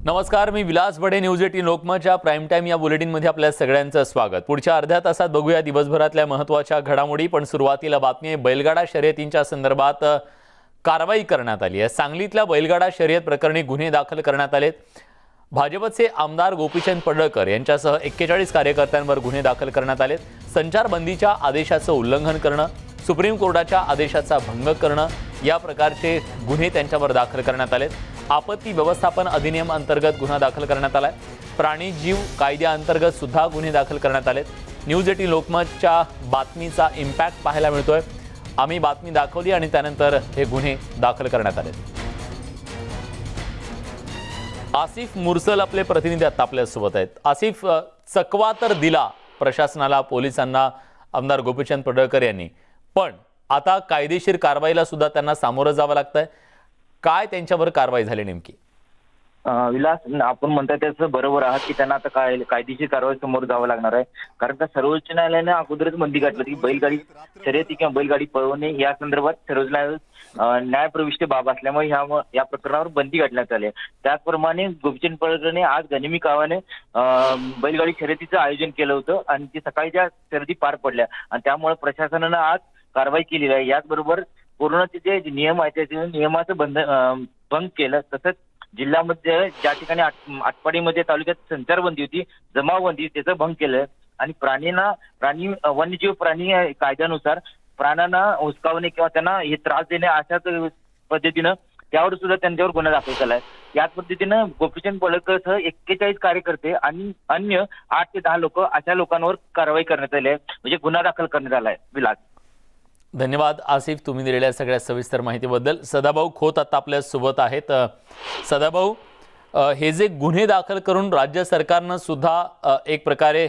नमस्कार, मी विलास बडे. News 18 लोकमतच्या prime time या बुलेटिनमध्ये आपल्या सगळ्यांचं स्वागत. पुढच्या अर्ध्या तासात बघूया दिवसभरातल्या महत्त्वाच्या घडामोडी. पण सुरुवातीला बातमी आहे बैलगाडा शर्यतींच्या संदर्भात कारवाई करण्यात आली आहे. सांगलीतल्या बैलगाडा शर्यत प्रकरणी गुन्हे दाखल करण्यात आलेत. भाजपचे आमदार गोपीचंद पडळकर यांच्यासह 41 कार्यकर्त्यांवर गुन्हे दाखल करण्यात आलेत. संचारबंदीच्या आदेशाचं उल्लंघन करणं, सुप्रीम कोर्टाच्या आदेशाचा भंग करणं या प्रकारचे गुन्हे त्यांच्यावर दाखल करण्यात आलेत. आपत्ती व्यवस्थापन अधिनियम अंतर्गत गुन्हा दाखल करण्यात आलाय. प्राणी जीव कायद्याअंतर्गत सुद्धा गुन्हे दाखल करण्यात आलेत. न्यूज 18 लोकमतच्या बातमीचा इम्पॅक्ट पाहायला मिळतोय. आम्ही बातमी दाखवली आणि त्यानंतर हे गुन्हे दाखल करण्यात आले. आसिफ मुरसल आपले प्रतिनिधी आता आपल्यासोबत आहेत. आसिफ, चकवा तर दिला प्रशासनाला, पोलिसांना आमदार गोपीचंद पडळकर यांनी, पण आता कायदेशीर कारवाईला सुद्धा त्यांना सामोरं जावं लागतंय. काय त्यांच्यावर कारवाई झाली नेमकी? विलास, आपण म्हणताय त्याचं बरोबर आहात की त्यांना आता कायदेशीर कारवाई समोर जावं लागणार आहे. कारण का सर्वोच्च न्यायालयाने अगोदरच बंदी घातली की बैलगाडी शर्यती किंवा बैलगाडी पळवणे या संदर्भात सर्वोच्च न्यायप्रविष्ट बाब असल्यामुळे या प्रकरणावर बंदी घालण्यात आली. त्याचप्रमाणे गोपीचंद पडळकरने आज गनिमी कावाने बैलगाडी शर्यतीचं आयोजन केलं होतं आणि ती सकाळीच्या शर्यती पार पडल्या आणि त्यामुळे प्रशासनानं आज कारवाई केलेली आहे. याचबरोबर कोरोनाचे जे नियम आहेत त्या नियमाचं भंग केलं. तसंच जिल्ह्यामध्ये ज्या ठिकाणी आटपाडीमध्ये तालुक्यात संचारबंदी होती, जमावबंदी, त्याचं भंग केलं आणि वन्यजीव प्राणी कायद्यानुसार प्राण्यांना हुसकावणे किंवा त्यांना हे त्रास देणे अशाच पद्धतीनं त्यावर सुद्धा त्यांच्यावर गुन्हा दाखल केलाय. याच पद्धतीनं गोपीचंद पडळकरसह 41 कार्यकर्ते आणि अन्य 8 ते 10 लोक अशा लोकांवर कारवाई करण्यात आली आहे, म्हणजे गुन्हा दाखल करण्यात आलाय. विलास, धन्यवाद आसिफ, तुम्ही दिलेल्या सगळ्या सविस्तर माहितीबद्दल. सदाभाऊ खोत आता आपल्या सोबत आहेत. सदाभाऊ, हे जे गुन्हे दाखल करून राज्य सरकारनं सुद्धा एक प्रकारे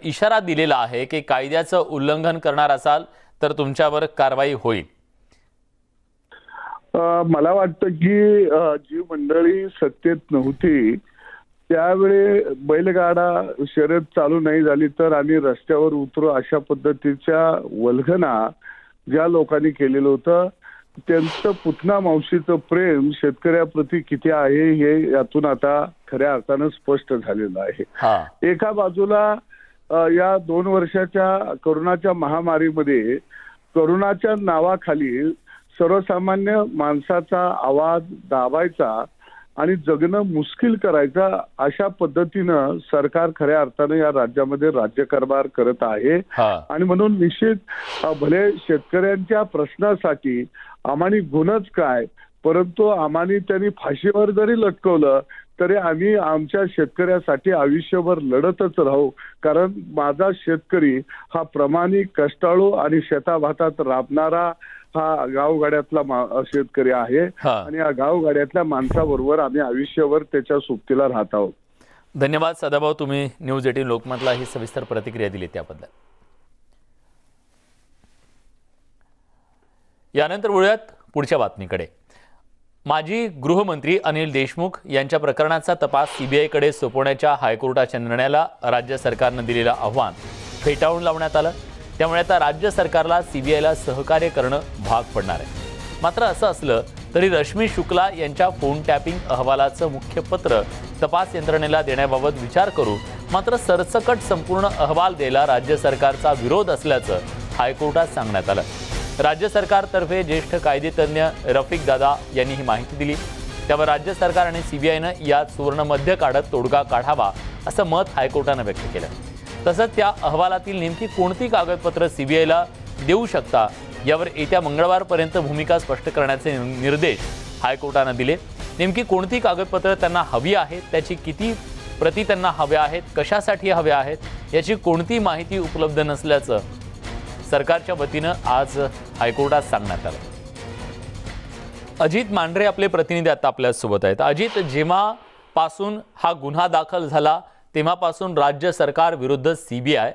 इशारा दिलेला आहे की कायद्याचं उल्लंघन करणार असाल तर तुमच्यावर कारवाई होईल. मला वाटतं की जी मंडळी सत्तेत नव्हती त्यावेळी बैलगाडा शर्यत चालू नाही झाली तर आम्ही रस्त्यावर उतरू अशा पद्धतीच्या वल्गना ज्या लोकांनी केलेलं होतं, त्यांचं पुतना मावशीचं प्रेम शेतकऱ्याप्रती किती आहे हे यातून आता खऱ्या अर्थानं स्पष्ट झालेलं आहे. एका बाजूला या 2 वर्षाच्या कोरोनाच्या महामारीमध्ये कोरोनाच्या नावाखाली सर्वसामान्य माणसाचा आवाज दाबायचा आणि जगणं मुश्किल करायचा अशा पद्धतीनं सरकार खऱ्या अर्थानं या राज्यामध्ये राज्यकारभार करत आहे. आणि म्हणून निश्चित भले शेतकऱ्यांच्या प्रश्नासाठी आम्हानी गुन्हाच काय, परंतु आम्हानी त्यांनी फाशीवर जरी लटकवलं तरी आम्ही आमच्या शेतकऱ्यासाठी आयुष्यभर लढतच राहू. कारण माझा शेतकरी हा प्रामाणिक, कष्टाळू आणि शेताभातात राबणारा हा गावगाड्यातला शेतकरी आहे आणि या गावगाड्यातल्या माणसाबरोबर आम्ही आयुष्यभर त्याच्या सोबतीला राहत आहोत. धन्यवाद सदाभाऊ, तुम्ही न्यूज 18 लोकमतला ही सविस्तर प्रतिक्रिया दिली त्याबद्दल. यानंतर वळूयात पुढच्या बातमीकडे. माजी गृहमंत्री अनिल देशमुख यांच्या प्रकरणाचा तपास सीबीआयकडे सोपवण्याच्या हायकोर्टाच्या निर्णयाला राज्य सरकारनं दिलेलं आव्हान फेटाळून लावण्यात आलं. त्यामुळे आता राज्य सरकारला सीबीआयला सहकार्य करणं भाग पडणार आहे. मात्र असं असलं तरी रश्मी शुक्ला यांच्या फोन टॅपिंग अहवालाचं मुख्य पत्र तपास यंत्रणेला देण्याबाबत विचार करू, मात्र सरसकट संपूर्ण अहवाल द्यायला राज्य सरकारचा विरोध असल्याचं हायकोर्टात सांगण्यात आलं. राज्य सरकारतर्फे ज्येष्ठ कायदेतज्ञ रफिक दादा यांनी ही माहिती दिली. त्यावर राज्य सरकार आणि सीबीआयनं यात सुवर्णमध्य काढत तोडगा काढावा असं मत हायकोर्टानं व्यक्त केलं. तसंच त्या अहवालातील नेमकी कोणती कागदपत्र सीबीआयला देऊ शकता यावर येत्या मंगळवारपर्यंत भूमिका स्पष्ट करण्याचे निर्देश हायकोर्टानं दिले. नेमकी कोणती कागदपत्र त्यांना हवी आहेत, त्याची किती प्रती त्यांना हव्या आहेत, कशासाठी हव्या आहेत याची कोणती माहिती उपलब्ध नसल्याचं सरकारच्या वतीनं आज हायकोर्टात सांगण्यात आलं. अजित मांढरे आपले प्रतिनिधी आता आपल्यासोबत आहेत. अजित, जेव्हापासून हा गुन्हा दाखल झाला तेव्हापासून राज्य सरकार विरुद्ध सीबीआय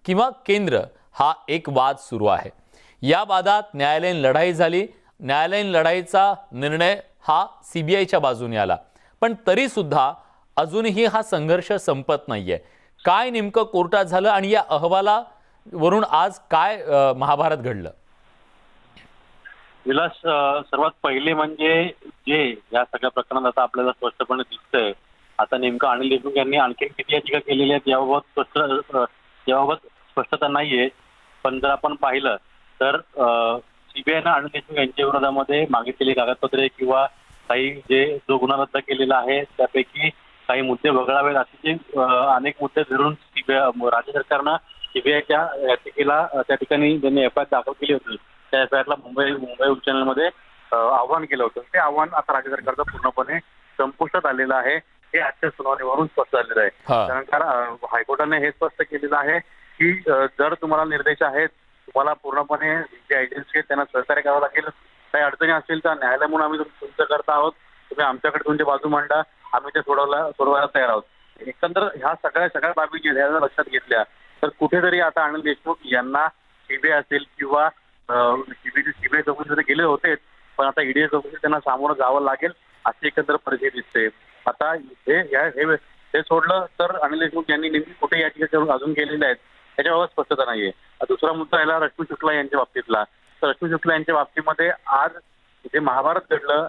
किंवा केंद्र हा एक वाद सुरू आहे. या वादात न्यायालयीन लढाई झाली. न्यायालयीन लढाईचा निर्णय हा सीबीआयच्या बाजूने आला, पण तरी सुद्धा अजूनही हा संघर्ष संपत नाहीये. काय नेमकं कोर्टात झालं आणि या अहवालावरून आज काय महाभारत घडलं? विलास, सर्वात पहिले म्हणजे जे या सगळ्या प्रकरणात आता आपल्याला स्पष्टपणे दिसतंय नेमकं अनिल देशमुख यांनी आणखी किती याचिका केलेल्या आहेत याबाबत स्पष्टता नाहीये. पण जर आपण पाहिलं तर सीबीआयनं अनिल देशमुख यांच्या विरोधामध्ये मागितलेली कागदपत्रे किंवा काही जो गुन्हा रद्द केलेला आहे त्यापैकी काही मुद्दे वगळावेत असे जे अनेक मुद्दे धरून राज्य सरकारनं सीबीआयच्या याचिकेला त्या ठिकाणी ज्यांनी एफआयआर दाखल केली होती त्या एफआयआरला मुंबई उच्च न्यायालयामध्ये आव्हान केलं होतं. ते आव्हान आता राज्य सरकारचं पूर्णपणे संपुष्टात आलेलं आहे. हे आजच्या सुनावणीवरून स्पष्ट झालेलं आहे. कारण हायकोर्टाने हे स्पष्ट केलेलं आहे की जर तुम्हाला निर्देश आहेत तुम्हाला पूर्णपणे जे एजन्सी आहेत त्यांना सहकार्य करावं लागेल. काही अडचणी असतील तर न्यायालय म्हणून आम्ही तुमचं करत आहोत. तुम्ही आमच्याकडे तुमची बाजू मांडा. आम्ही ते सोडवायला तयार आहोत. एकंदर ह्या सगळ्या बाबी ज्या लक्षात घेतल्या तर कुठेतरी आता अनिल देशमुख यांना सीबीआय असेल किंवा सीबीआय चौकशीमध्ये गेले होते पण आता ईडी चौकशी त्यांना सामोरं जावं लागेल अशी एकंदर परिस्थिती दिसते. आता हे सोडलं तर अनिल देशमुख यांनी नेमकी कुठे याचिका अजून केलेल्या आहेत त्याच्याबाबत स्पष्टता नाहीये. दुसरा मुद्दा याला रश्मी शुक्ला यांच्या बाबतीतला. तर रश्मी शुक्ला यांच्या बाबतीमध्ये आज जे महाभारत घडलं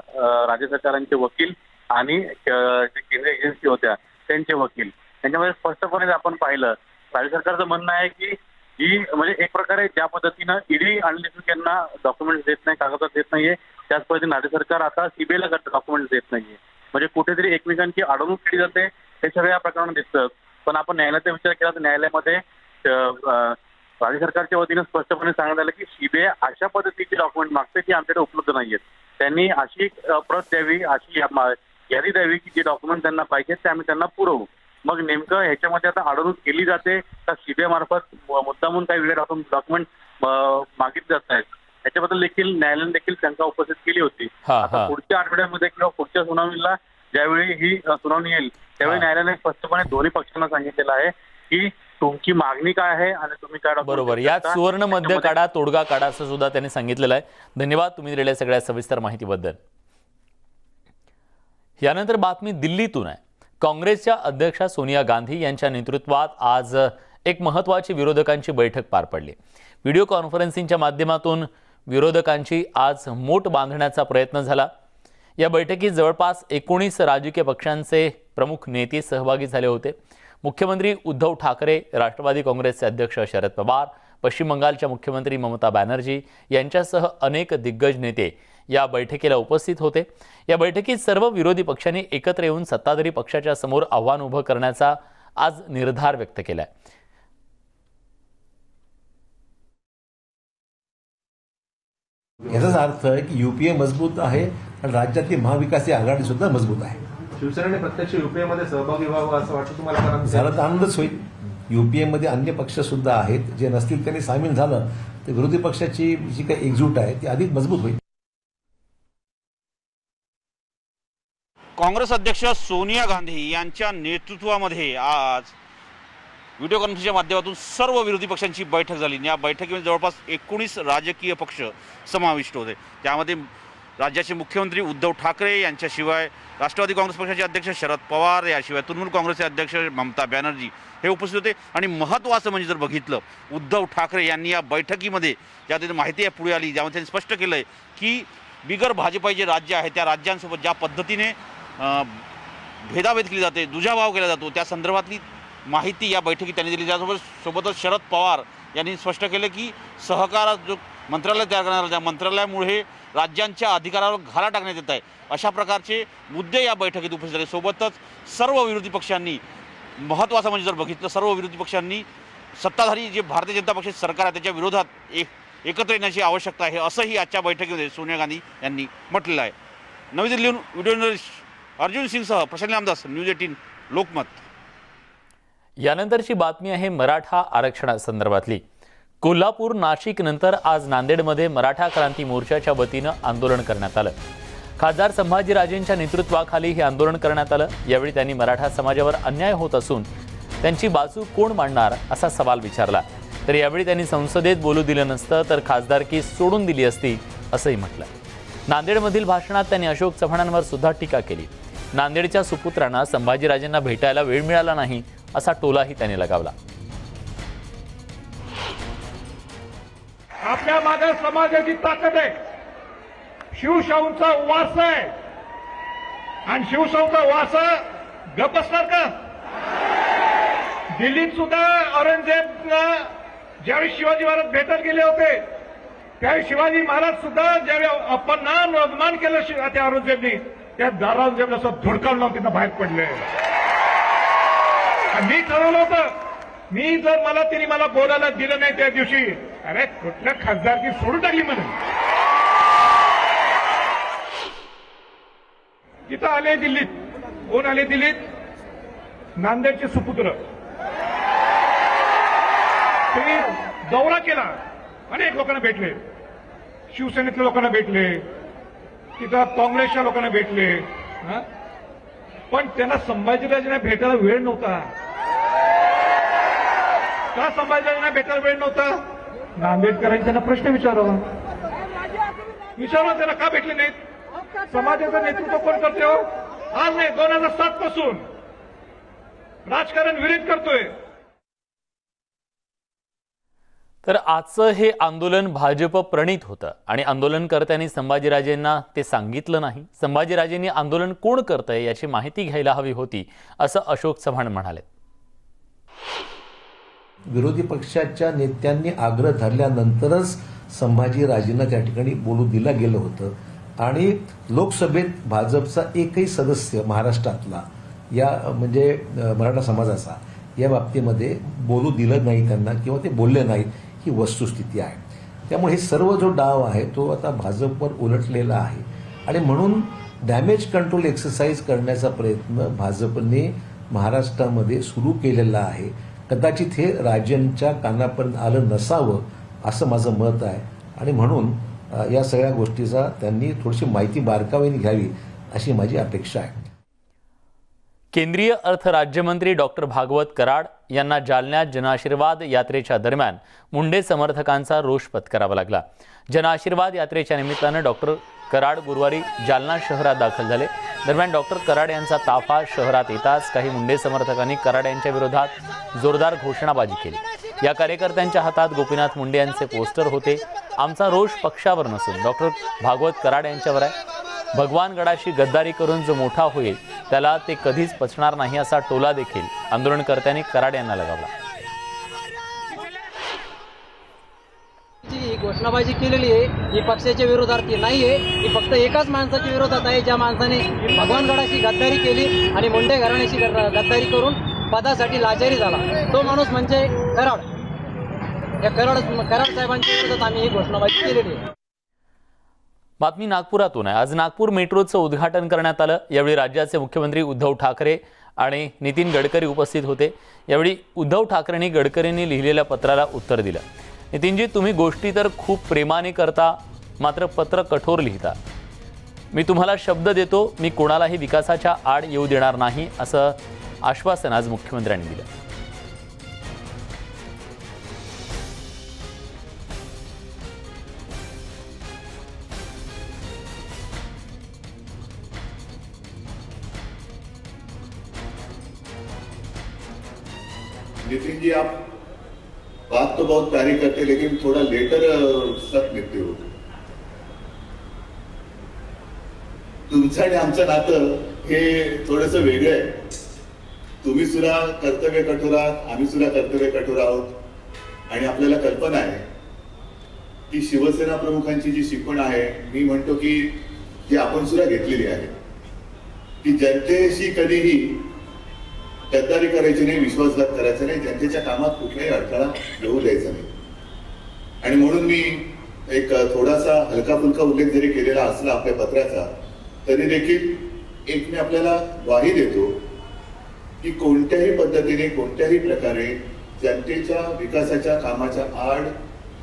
राज्य सरकारांचे वकील आणि जे केंद्रीय एजन्सी होत्या त्यांचे वकील यांच्यामध्ये स्पष्टपणे आपण पाहिलं राज्य सरकारचं म्हणणं आहे की ही म्हणजे एक प्रकारे ज्या पद्धतीनं ईडी अनिल देशमुख यांना डॉक्युमेंट्स देत नाही कागदपत्र देत नाहीये त्याच पद्धतीने राज्य सरकार आता सीबीआयला डॉक्युमेंट्स देत नाहीये. म्हणजे कुठेतरी एकमेकांची अडवणूक केली जाते हे सगळ्या प्रकरणात दिसतं. पण आपण न्यायालयाचा विचार केला तर न्यायालयामध्ये राज्य सरकारच्या वतीनं स्पष्टपणे सांगण्यात आलं की सीबीआय अशा पद्धतीची डॉक्युमेंट मागते की आमच्याकडे उपलब्ध नाहीयेत. त्यांनी अशी प्रत द्यावी अशी यादी द्यावी की जे डॉक्युमेंट त्यांना पाहिजेत ते आम्ही त्यांना पुरवू. मग नेमकं ह्याच्यामध्ये आता अडवणूक केली जाते का सीबीआय मार्फत मुद्दामून काही वेगळे डॉक्युमेंट मागितले जात आहेत याच्याबद्दल देखील न्यायालयाने देखील शंका उपस्थित केली होती. आता पुढच्या आठवड्यामध्ये किंवा पुढच्या सुनावणीला ज्यावेळी ही सुनावणी येईल त्यावेळी न्यायालयाने स्पष्टपणे दोन्ही पक्षांना सांगितलेलं आहे की तुमची मागणी काय आहे आणि तुम्ही काय. बरोबर. यात सुवर्ण मध्य काढा तोडगा काढा असं सुद्धा त्यांनी सांगितलेलं आहे. धन्यवाद तुम्ही दिलेल्या सगळ्या सविस्तर माहितीबद्दल. यानंतर बातमी दिल्लीतून आहे. काँग्रेसच्या अध्यक्षा सोनिया गांधी यांच्या नेतृत्वात आज एक महत्त्वाची विरोधकांची बैठक पार पडली. व्हिडिओ कॉन्फरन्सिंगच्या माध्यमातून विरोधकांची आज मोट बांधण्याचा प्रयत्न झाला. या बैठकीत जवळपास 19 राजकीय पक्षांचे प्रमुख नेते सहभागी झाले होते. मुख्यमंत्री उद्धव ठाकरे, राष्ट्रवादी काँग्रेसचे अध्यक्ष शरद पवार, पश्चिम बंगालच्या मुख्यमंत्री ममता बॅनर्जी यांच्यासह अनेक दिग्गज नेते या बैठकीला उपस्थित होते. या बैठकीत सर्व विरोधी पक्षांनी एकत्र येऊन सत्ताधारी पक्षाच्या समोर आव्हान उभं करण्याचा आज निर्धार व्यक्त केलाय. याचाच अर्थ आहे की यूपीए मजबूत आहे आणि राज्यातली महाविकास आघाडी सुद्धा मजबूत आहे. शिवसेनेने प्रत्यक्ष यूपीए मध्ये सहभागी व्हावं असं वाटतं तुम्हाला? झालं तर आनंदच होईल. यूपीए मध्ये अन्य पक्ष सुद्धा आहेत जे नसतील त्यांनी सामील झालं तर विरोधी पक्षाची जी काही एकजूट आहे ती अधिक मजबूत होईल. काँग्रेस अध्यक्ष सोनिया गांधी यांच्या नेतृत्वामध्ये आज व्हिडिओ कॉन्फरन्सच्या माध्यमातून सर्व विरोधी पक्षांची बैठक झाली. या बैठकीमध्ये जवळपास 19 राजकीय पक्ष समाविष्ट होते. त्यामध्ये राज्याचे मुख्यमंत्री उद्धव ठाकरे यांच्याशिवाय राष्ट्रवादी काँग्रेस पक्षाचे अध्यक्ष शरद पवार, याशिवाय तृणमूल काँग्रेसचे अध्यक्ष ममता बॅनर्जी हे उपस्थित होते. आणि महत्त्वाचं म्हणजे जर बघितलं उद्धव ठाकरे यांनी या बैठकीमध्ये ज्या माहिती पुढे आली ज्यामध्ये त्यांनी स्पष्ट केलं आहे की बिगर भाजपाचे जे राज्य आहे त्या राज्यांसोबत ज्या पद्धतीने भेदाभेद केली जाते, दुजाभाव केला जातो, त्या संदर्भातली माहिती या बैठकीत त्यांनी दिली. त्यासोबतच शरद पवार यांनी स्पष्ट केलं की सहकार जो मंत्रालय तयार करणार त्या मंत्रालयामुळे राज्यांच्या अधिकारावर घाला टाकण्यात येत आहे अशा प्रकारचे मुद्दे या बैठकीत उपस्थित झाले. सोबतच सर्व विरोधी पक्षांनी महत्त्वाचं म्हणजे जर बघितलं सर्व विरोधी पक्षांनी सत्ताधारी जे भारतीय जनता पक्षाचे सरकार आहे त्याच्या विरोधात एकत्र येण्याची आवश्यकता आहे असंही आजच्या बैठकीमध्ये सोनिया गांधी यांनी म्हटलेलं आहे. नवी दिल्लीहून व्हिडिओ जर्नलिस्ट अर्जुन सिंगसह प्रशांत रामदास, न्यूज 18 लोकमत. यानंतरची बातमी आहे मराठा आरक्षणासंदर्भातली. कोल्हापूर, नाशिक नंतर आज नांदेडमध्ये मराठा क्रांती मोर्चाच्या वतीनं आंदोलन करण्यात आलं. खासदार संभाजीराजेंच्या नेतृत्वाखाली हे आंदोलन करण्यात आलं. यावेळी त्यांनी मराठा समाजावर अन्याय होत असून त्यांची बाजू कोण मांडणार असा सवाल विचारला. तर यावेळी त्यांनी संसदेत बोलू दिलं नसतं तर खासदारकी सोडून दिली असती असंही म्हटलं. नांदेडमधील भाषणात त्यांनी अशोक चव्हाणांवर सुद्धा टीका केली. नांदेडच्या सुपुत्रांना संभाजीराजेंना भेटायला वेळ मिळाला नाही असा टोलाही त्यांनी लगावला. आपल्या मागे समाजाची ताकद आहे, शिवशाहूंचा वारसा आहे आणि शिवशाहूंचा वारसा गप बसणार का? दिल्लीत सुद्धा औरंगजेबला ज्यावेळी शिवाजी महाराज भेटायला गेले होते त्यावेळी शिवाजी महाराज सुद्धा ज्यावेळी आपण अपमान केलं त्या औरंगजेबनी, त्या औरंगजेबला असं धुडकावून लावून तिथं बाहेर पडले. मी ठरवलं होतं, मी जर तिने मला बोलायला दिलं नाही त्या दिवशी, अरे कुठल्या खासदारकी सोडून टाकली म्हणून. तिथं आले दिल्लीत. कोण आले दिल्लीत? नांदेडचे सुपुत्र. त्यांनी दौरा केला, अनेक लोकांना भेटले, शिवसेनेतल्या लोकांना भेटले, तिथं काँग्रेसच्या लोकांना भेटले, पण त्यांना संभाजीराजांना भेटायला वेळ नव्हता. का संभाजीराजांना भेटायला वेळ नव्हता? नांदेडकरांनी त्यांना प्रश्न विचारावा, त्यांना का भेटले नाहीत? समाजाचं नेतृत्व कोण करते हो? आज नाही, 2007 पासून राजकारण विरोध करतोय. तर आजचं हे आंदोलन भाजप प्रणित होतं आणि आंदोलनकर्त्यांनी संभाजीराजेंना ते सांगितलं नाही. संभाजीराजेंनी आंदोलन कोण करतंय याची माहिती घ्यायला हवी होती, असं अशोक चव्हाण म्हणाले. विरोधी पक्षाच्या नेत्यांनी आग्रह धरल्यानंतरच संभाजीराजेंना त्या ठिकाणी बोलू दिलं गेलं होतं आणि लोकसभेत भाजपचा एकही सदस्य महाराष्ट्रातला या म्हणजे मराठा समाजाचा या बाबतीमध्ये बोलू दिलं नाही त्यांना किंवा ते बोलले नाहीत, ही वस्तुस्थिती आहे. त्यामुळे हे सर्व जो डाव आहे तो आता भाजपवर उलटलेला आहे आणि म्हणून डॅमेज कंट्रोल एक्सरसाइज करण्याचा प्रयत्न भाजपने महाराष्ट्रामध्ये सुरू केलेला आहे. कदाचित हे राजेंच्या कानापर्यंत आलं नसावं असं माझं मत आहे आणि म्हणून या सगळ्या गोष्टीचा त्यांनी थोडीशी माहिती बारकाईने घ्यावी अशी माझी अपेक्षा आहे. केंद्रीय अर्थ राज्यमंत्री डॉक्टर भागवत कराड यांना जालन्यात जनआशीर्वाद यात्रेच्या दरम्यान मुंडे समर्थकांचा रोष पत्करावा लागला. जनआशीर्वाद यात्रेच्या निमित्तानं डॉक्टर कराड गुरुवारी जालना शहरात दाखल झाले. दरम्यान डॉक्टर कराड यांचा ताफा शहरात येताच काही मुंडे समर्थकांनी कराड यांच्या विरोधात जोरदार घोषणाबाजी केली. या कार्यकर्त्यांच्या हातात गोपीनाथ मुंडे यांचे पोस्टर होते. आमचा रोष पक्षावर नसून डॉक्टर भागवत कराड यांच्यावर आहे. भगवानगडाशी गद्दारी करून जो मोठा होईल त्याला ते कधीच पचणार नाही असा टोला देखील आंदोलनकर्त्यांनी कराड यांना लगावला. ही घोषणाबाजी केलेली आहे ही पक्षाच्या विरोधार्थी नाहीये, ही फक्त एकाच माणसाच्या विरोधात आहे, ज्या माणसाने भगवानगडाशी गद्दारी केली आणि मुंडे घराण्याशी गद्दारी करून पदासाठी लाचारी झाला. तो माणूस म्हणजे कराड. या कराड साहेबांच्या विरोधात आम्ही ही घोषणाबाजी केलेली आहे. बातमी नागपुरातून आहे. आज नागपूर मेट्रोचं उद्घाटन करण्यात आलं. यावेळी राज्याचे मुख्यमंत्री उद्धव ठाकरे आणि नितीन गडकरी उपस्थित होते. यावेळी उद्धव ठाकरेंनी गडकरींनी लिहिलेल्या पत्राला उत्तर दिलं. नितीनजी, तुम्ही गोष्टी तर खूप प्रेमाने करता, मात्र पत्र कठोर लिहिता. मी तुम्हाला शब्द देतो, मी कोणालाही विकासाच्या आड येऊ देणार नाही असं आश्वासन आज मुख्यमंत्र्यांनी दिलं. नितिन जी, आप बात तो बहुत प्यारी करते लेकिन थोड़ा लेटर सख्त लिखते हो. तुमचं आणि आमचं नातं हे थोडंसं वेगळं आहे. तुम्ही सुद्धा कर्तव्य कठोर आहात, आम्ही सुद्धा कर्तव्य कठोर आहोत आणि आपल्याला कल्पना आहे की शिवसेना प्रमुखांची जी शिकवण आहे, मी म्हणतो की ती आपण सुद्धा घेतलेली आहे की जनतेशी कधीही गद्दारी करायची नाही, विश्वासघात करायचा नाही, जनतेच्या कामात कुठलाही अडथळा येऊ द्यायचा नाही. आणि म्हणून मी एक थोडासा हलका फुलका उल्लेख जरी केलेला असला आपल्या पत्राचा, तरी देखील एक मी आपल्याला ग्वाही देतो की कोणत्याही पद्धतीने कोणत्याही प्रकारे जनतेच्या विकासाच्या कामाच्या आड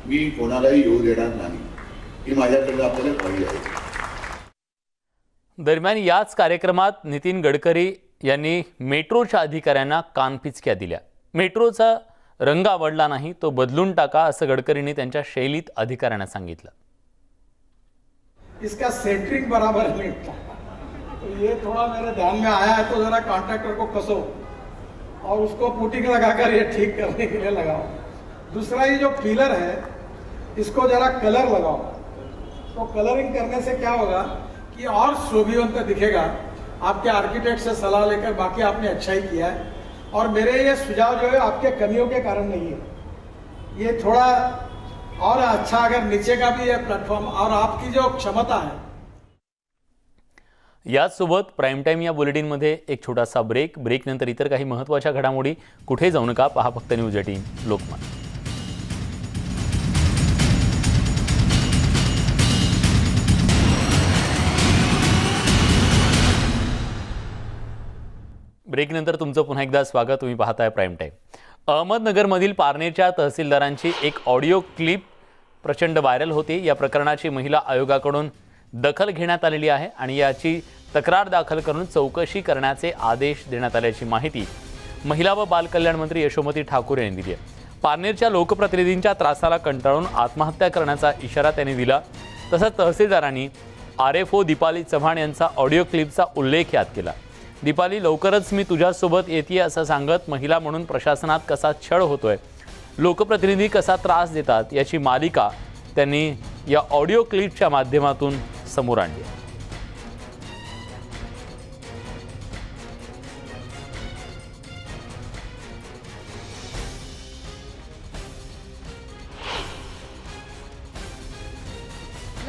मी कोणालाही येऊ देणार नाही, ही माझ्याकडनं आपल्याला ग्वाही आहे. दरम्यान याच कार्यक्रमात नितीन गडकरी यांनी मेट्रोच्या अधिकाऱ्यांना कानपिचक्या दिल्या. मेट्रोचा रंग आवडला नाही तो बदलून टाका असं गडकरींनी त्यांच्या शैलीत अधिकाऱ्यांना सांगितलं. इसका सेंटरिंग बराबर नहीं था, तो ये थोड़ा मेरे ध्यान में आया है, तो जरा कॉन्ट्रैक्टर को कसो और उसको पुटिंग लगाकर ये ठीक करने के लिए लगाओ. दूसरा ये जो पिलर है इसको जरा कलर लगाओ. तो कलरिंग करने से क्या होगा कि और शोभिवंत दिखेगा आपके आर्किटेक्ट से सलाह लेकर बाकी आपने अच्छा ही किया है। और मेरे ये सुझाव जो है आपके कमियों के कारण नहीं है, ये थोड़ा और अच्छा अगर नीचे का भी है प्लेटफॉर्म और आपकी जो क्षमता है। याचसोबत प्राईम टाईम या बुलेटिनमध्ये एक छोटासा ब्रेक नंतर इतर काही महत्त्वाच्या घडामोडी। कुठे जाऊ नका, पहा फक्त न्यूज 18 लोकमत। ब्रेकनंतर तुमचं पुन्हा एकदा स्वागत। तुम्ही पाहताय प्राईम टाईम। अहमदनगरमधील पारनेरच्या तहसीलदारांची एक ऑडिओ क्लिप प्रचंड व्हायरल होते। या प्रकरणाची महिला आयोगाकडून दखल घेण्यात आलेली आहे आणि याची तक्रार दाखल करून चौकशी करण्याचे आदेश देण्यात आल्याची माहिती महिला व बाल कल्याण मंत्री यशोमती ठाकूर यांनी दिली आहे। पारनेरच्या लोकप्रतिनिधींच्या त्रासाला कंटाळून आत्महत्या करण्याचा इशारा त्यांनी दिला। तसंच तहसीलदारांनी RFO दीपाली चव्हाण यांचा ऑडिओ क्लिपचा उल्लेख यात केला। दीपाली, लवकरच मी तुझ्यासोबत येते असं सांगत महिला म्हणून प्रशासनात कसा छळ होतोय, लोकप्रतिनिधी कसा त्रास देतात याची मालिका त्यांनी या ऑडिओ क्लिपच्या माध्यमातून समोर आणली।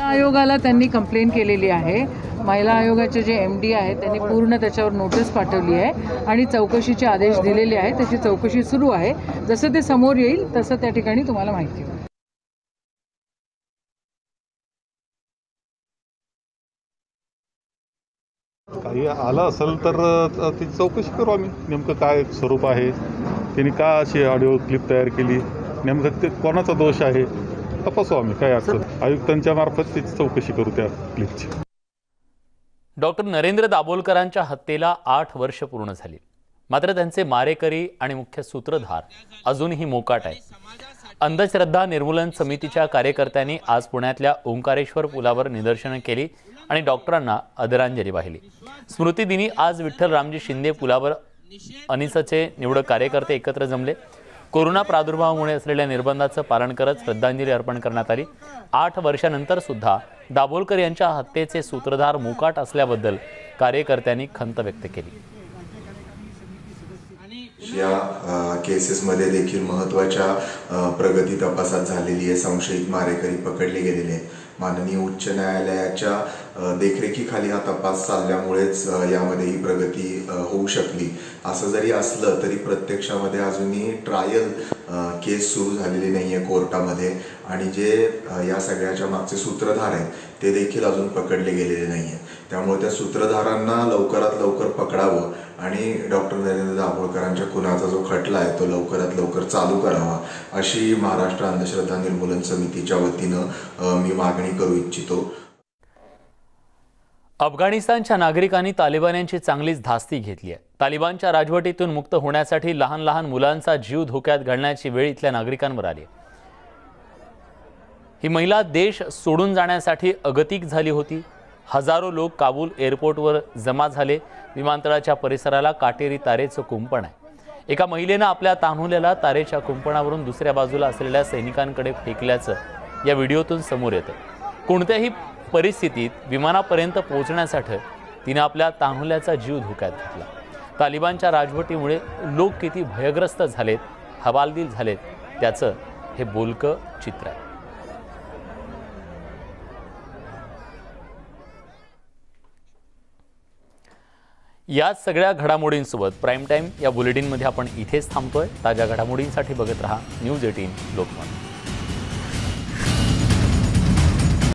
आयोगाला त्यांनी कंप्लेन केलेली आहे। महिला आयोगाचे जे MD आहेत त्यांनी पूर्ण त्याच्यावर नोटीस पाठवली आहे आणि चौकशीचे आदेश दिलेले आहेत। त्याची चौकशी सुरू आहे। जसं ते समोर येईल तसं त्या ठिकाणी तुम्हाला माहिती होईल। काही आलं असेल तर ती चौकशी करू आम्ही, नेमकं काय स्वरूप आहे, त्यांनी का अशी ऑडिओ क्लिप तयार केली, नेमकं ते कोणाचा दोष आहे तपासू आम्ही। काय असेल आयुक्तांच्या मार्फत ती चौकशी करू त्या क्लिपची। डॉक्टर नरेंद्र दाभोलकरांच्या हत्येला 8 वर्ष पूर्ण झाली, मात्र त्यांचे मारेकरी आणि मुख्य सूत्रधार अजूनही मोकाट आहेत। अंधश्रद्धा निर्मूलन समितीच्या कार्यकर्त्यांनी आज पुण्यातल्या ओंकारेश्वर पुलावर निदर्शनं केली आणि डॉक्टरांना आदरांजली वाहिली। स्मृतिदिनी आज विठ्ठल रामजी शिंदे पुलावर अनिसचे निवडक कार्यकर्ते एकत्र जमले। कोरोना प्रादुर्भावामुळे असलेल्या निर्बंधाचं पालन करत श्रद्धांजली अर्पण करण्यात आली। 8 वर्षांनंतर सुद्धा दाभोलकर यांच्या हत्येचे सूत्रधार मोकाट असल्याबद्दल कार्यकर्त्यांनी खंत व्यक्त केली। या केसेसमध्ये देखील महत्त्वाच्या प्रगती तपासात झालेली आहे। संशयित मारेकरी पकडले गेलेले आहेत। माननीय उच्च न्यायालयाच्या देखरेखीखाली हा तपास चालल्यामुळेच यामध्ये ही प्रगती होऊ शकली। असं जरी असलं तरी प्रत्यक्षामध्ये अजूनही ट्रायल केस सुरू झालेली नाही आहे कोर्टामध्ये आणि जे या सगळ्याच्या मागचे सूत्रधार आहेत ते देखील अजून पकडले गेलेले नाही आहेत। त्यामुळे त्या सूत्रधारांना लवकरात लवकर पकडावं आणि डॉक्टर नरेंद्र दाभोलकरांच्या खुनाचा जो खटला आहे तो लवकरात लवकर चालू करावा अशी महाराष्ट्र अंधश्रद्धा निर्मूलन समितीच्या वतीनं मी मागणी करू इच्छितो। अफगाणिस्तानच्या नागरिकांनी तालिबान्यांची चांगलीच धास्ती घेतली आहे। तालिबानच्या राजवटीतून मुक्त होण्यासाठी लहान लहान मुलांचा जीव धोक्यात घालण्याची वेळ इथल्या नागरिकांवर आली। ही महिला देश सोडून जाण्यासाठी अगतिक झाली होती। हजारो लोक काबूल एअरपोर्टवर जमा झाले। विमानतळाच्या परिसराला काटेरी तारेचं कुंपण आहे। एका महिलेनं आपल्या तान्हुल्याला तारेच्या कुंपणावरून दुसऱ्या बाजूला असलेल्या सैनिकांकडे फेकल्याचं या व्हिडिओतून समोर येतं। कोणत्याही परिस्थितीत विमानापर्यंत पोहोचण्यासाठी तिने आपल्या तान्हुल्याचा जीव धोक्यात घातला। तालिबानच्या राजवटीमुळे लोक किती भयग्रस्त झालेत, हवालदिल झालेत त्याचं हे बोलकं चित्र आहे। याच सगळ्या घडामोडींसोबत प्राईम टाईम या बुलेटिनमध्ये आपण इथेच थांबतोय। ताज्या घडामोडींसाठी बघत रहा न्यूज 18 लोकमत।